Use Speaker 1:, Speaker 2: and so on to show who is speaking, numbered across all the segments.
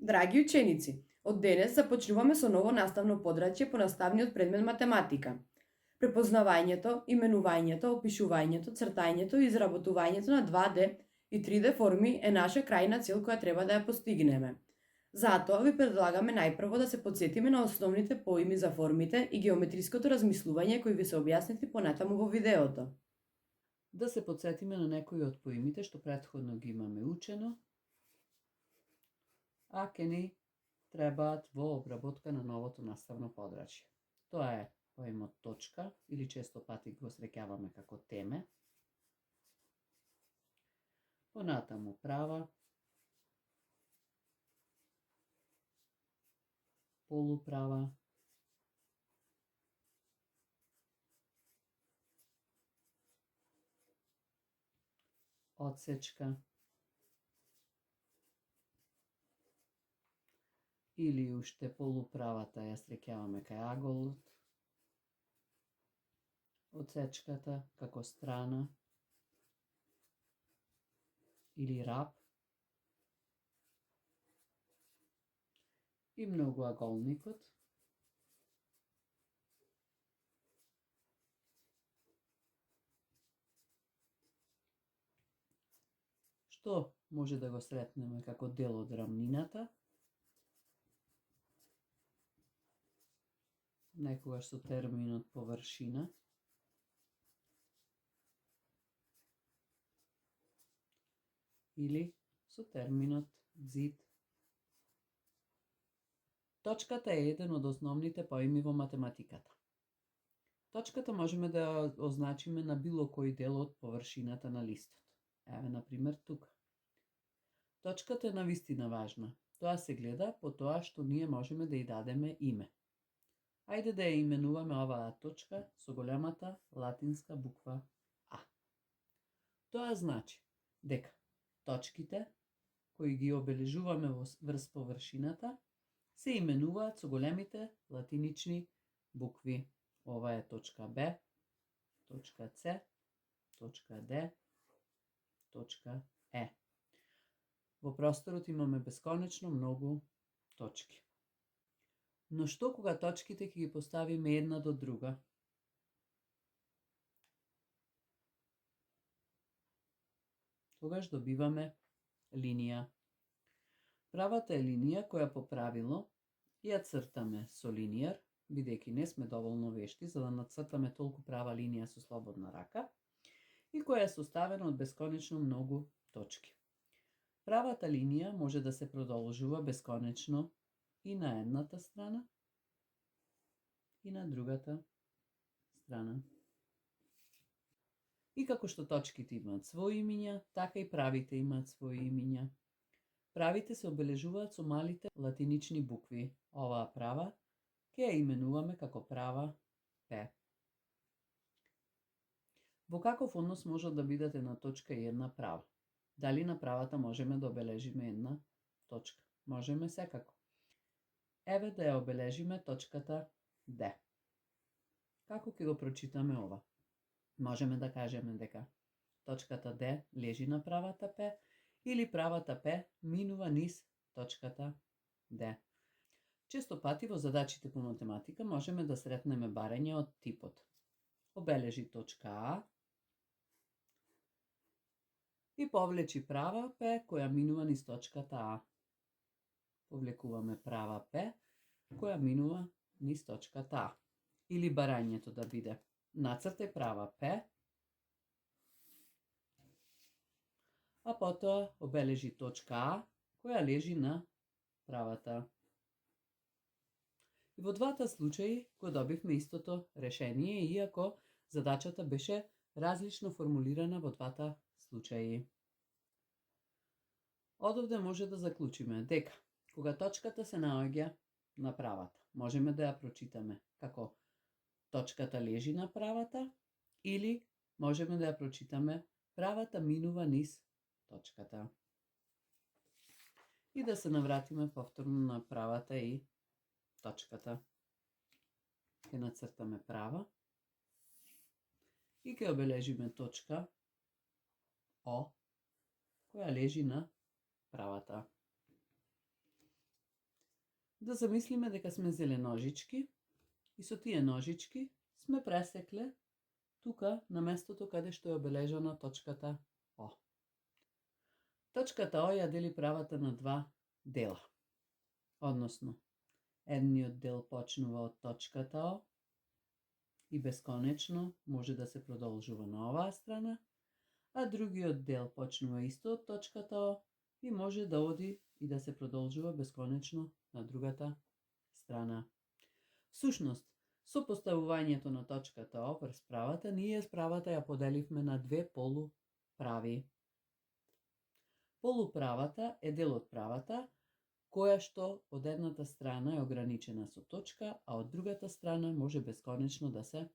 Speaker 1: Драги ученици, од денес започнуваме со ново наставно подрачје по наставниот предмет математика. Препознавањето, именувањето, опишувањето, цртањето и изработувањето на 2D и 3D форми е наша крајна цел која треба да ја постигнеме. Затоа ви предлагаме најпрво да се потсетиме на основните поими за формите и геометриското размислување кои ви се објаснети понатаму во видеото.
Speaker 2: Да се потсетиме на некои од поимите што претходно ги имаме учено, а ке ни требаат во обработка на новото наставно подрачје. Тоа е поимот точка, или често пати го среќаваме како теме, понатаму права, полуправа, одсечка, или уште полуправата ја среќаваме кај аголот, одсечката како страна или раб и многоаголникот, што може да го сретнеме како дел од рамнината, некогаш со терминот површина, или со терминот ѕид. Точката е еден од основните поими во математиката. Точката можеме да ја означиме на било кој дел од површината на листот. Еве, например, тука. Точката е навистина важна. Тоа се гледа по тоа што ние можеме да ја дадеме име. Ајде да ја именуваме оваа точка со големата латинска буква А. Тоа значи дека точките кои ги обележуваме врз површината се именуваат со големите латинични букви. Ова е точка Б, точка С, точка Д, точка Е. Во просторот имаме бесконечно многу точки. Но што кога точките ќе ги поставиме една до друга? Тогаш добиваме линија. Правата е линија која по правило ја цртаме со линијар, бидејќи не сме доволно вешти за да нацртаме толку права линија со слободна рака, и која е составена од бесконечно многу точки. Правата линија може да се продолжува бесконечно и на едната страна и на другата страна. И како што точките имаат своји имиња, така и правите имаат своји имиња. Правите се обележуваат со малите латинични букви. Оваа права ќе ја именуваме како права П. Во каков однос може да бидат една точка и една права? Дали на правата можеме да обележиме една точка? Можеме секако. Еве да ја обележиме точката Д. Како ќе го прочитаме ова? Можеме да кажеме дека точката Д лежи на правата П или правата П минува низ точката Д. Често пати во задачите по математика можеме да сретнеме барање од типот: обележи точка А и повлечи права П која минува низ точката А. Повлекуваме права П која минува низ точката А. Или барањето да биде: нацртај права П, а потоа обележи точка А која лежи на правата. И во двата случаи го добивме истото решение, иако задачата беше различно формулирана во двата случаи. Одовде може да заклучиме дека кога точката се наоѓа на правата, можеме да ја прочитаме како точката лежи на правата, или можеме да ја прочитаме правата минува низ точката. И да се навратиме повторно на правата и точката. Ќе нацртаме права и ќе обележиме точка О, која лежи на правата. Да замислиме дека сме зеле ножички и со тие ножички сме пресекле тука на местото каде што е обележана точката О. Точката О ја дели правата на два дела. Односно, едниот дел почнува од точката О и бесконечно може да се продолжува на оваа страна, а другиот дел почнува исто од точката О и може да оди и да се продолжува бесконечно на другата страна. Всушност, со поставувањето на точката О врз правата, ние правата ја поделивме на две полуправи. Полуправата е дел од правата, која што од едната страна е ограничена со точка, а од другата страна може бесконечно да се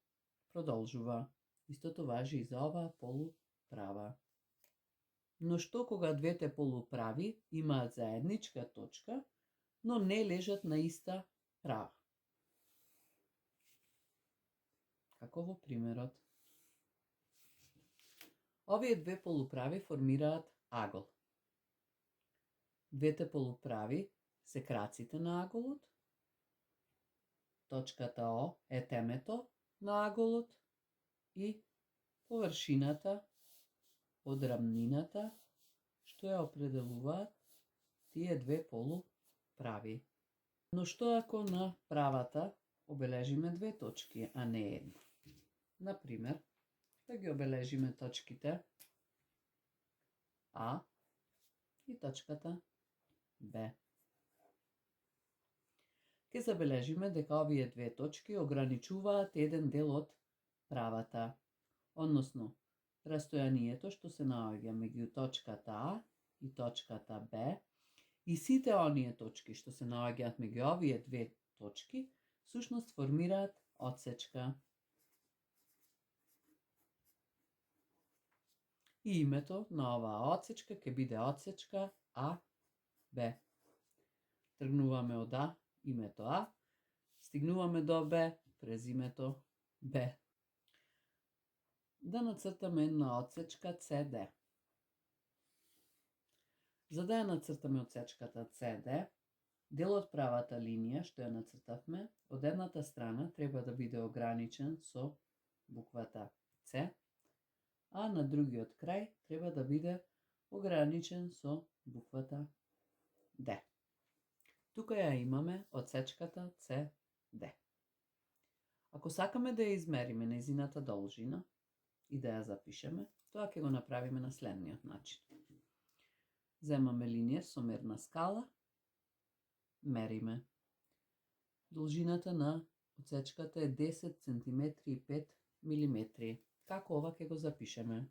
Speaker 2: продолжува. Истото важи и за оваа полуправа. Но што кога двете полуправи имаат заедничка точка, но не лежат на иста права? Како во примерот. Овие две полуправи формираат агол. Двете полуправи се краците на аголот. Точката О е темето на аголот и површината од рамнината што ја определуваат тие две полуправи. Но што ако на правата обележиме две точки, а не една? Например, да ги обележиме точките А и точката Б. Ке забележиме дека овие две точки ограничуваат еден дел од правата, односно растојанието што се наоѓа меѓу точката А и точката Б и сите оние точки што се наоѓаат меѓу овие две точки всушност формираат одсечка. И името на оваа одсечка ќе биде одсечка АБ. Тргнуваме од А, името А, стигнуваме до Б през името Б. Да нацртаме една одсечка CD. За да ја нацртаме одсечката CD, дел од правата линија што ја нацртавме, од едната страна треба да биде ограничен со буквата С, а на другиот крај треба да биде ограничен со буквата Д. Тука ја имаме одсечката CD. Ако сакаме да ја измериме нејзината должина и да ја запишеме, тоа ќе го направиме на следниот начин. Земаме линија со мерна скала, мериме. Должината на одсечката е 10 cm и 5 mm. Како ова ќе го запишеме?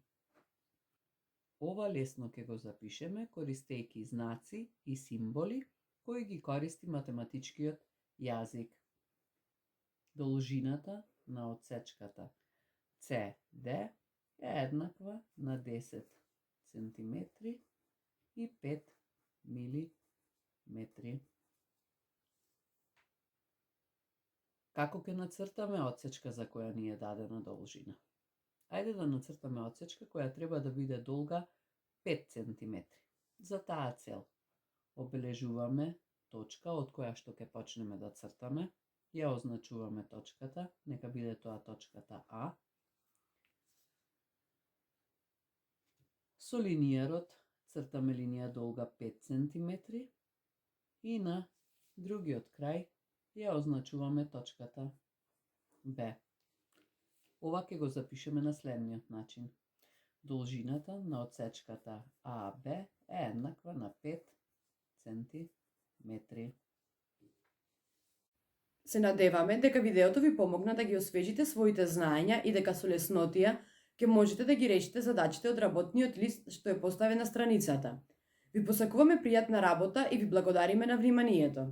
Speaker 2: Ова лесно ќе го запишеме користејќи знаци и символи кои ги користи математичкиот јазик. Должината на одсечката CD е еднаква на 10 cm и 5 mm. Како ќе нацртаме одсечка за која ни е дадена должина? Ајде да нацртаме одсечка која треба да биде долга 5 cm. За таа цел обележуваме точка од која што ќе почнеме да цртаме, ја означуваме точката, нека биде тоа точката А. Со линиерот цртаме линија долга 5 cm и на другиот крај ја означуваме точката Б. Ова ќе го запишеме на следниот начин. Должината на одсечката АБ е еднаква на 5 cm.
Speaker 1: Се надеваме дека видеото ви помогна да ги освежите своите знаења и дека со леснотија ќе можете да ги решите задачите од работниот лист што е поставен на страницата. Ви посакуваме пријатна работа и ви благодариме на вниманието.